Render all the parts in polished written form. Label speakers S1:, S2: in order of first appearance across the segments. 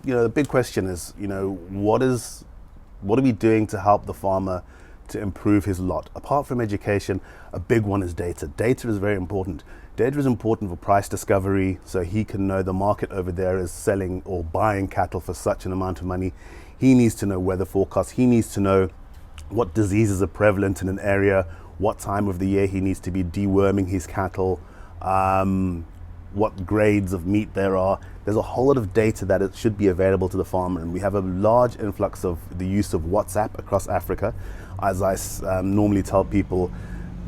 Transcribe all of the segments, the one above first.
S1: the big question is, what are we doing to help the farmer to improve his lot? Apart from education, a big one is data. Data is very important. Data is important for price discovery, so he can know the market over there is selling or buying cattle for such an amount of money. He needs to know weather forecasts. He needs to know what diseases are prevalent in an area, what time of the year he needs to be deworming his cattle, what grades of meat there are. There's a whole lot of data that it should be available to the farmer, and we have a large influx of the use of WhatsApp across Africa. As I normally tell people,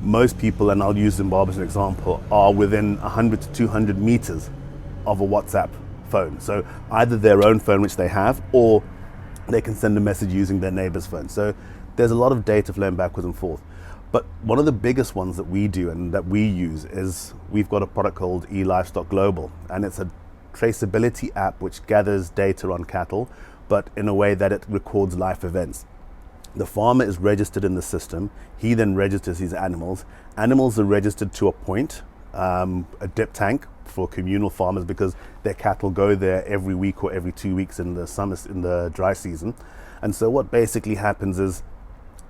S1: most people, and I'll use Zimbabwe as an example, are within 100 to 200 meters of a WhatsApp phone. So either their own phone, which they have, or they can send a message using their neighbor's phone. So there's a lot of data flowing backwards and forth. But one of the biggest ones that we do and that we use is we've got a product called E-Livestock Global, and it's a traceability app which gathers data on cattle, but in a way that it records life events. The farmer is registered in the system. He then registers his animals. Animals are registered to a point, a dip tank for communal farmers, because their cattle go there every week or every 2 weeks in the dry season. And so what basically happens is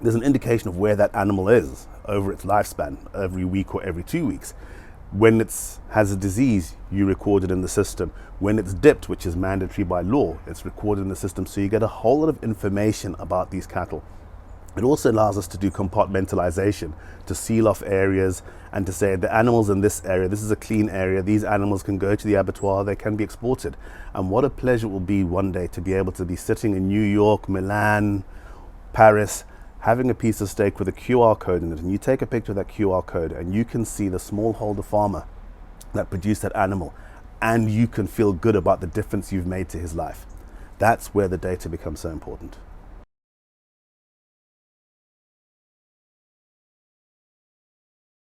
S1: there's an indication of where that animal is over its lifespan, every week or every 2 weeks. When it has a disease, you record it in the system. When it's dipped, which is mandatory by law, it's recorded in the system. So you get a whole lot of information about these cattle. It also allows us to do compartmentalization, to seal off areas and to say the animals in this area, this is a clean area, these animals can go to the abattoir, they can be exported. And what a pleasure it will be one day to be able to be sitting in New York, Milan, Paris, having a piece of steak with a QR code in it, and you take a picture of that QR code and you can see the smallholder farmer that produced that animal, and you can feel good about the difference you've made to his life. That's where the data becomes so important.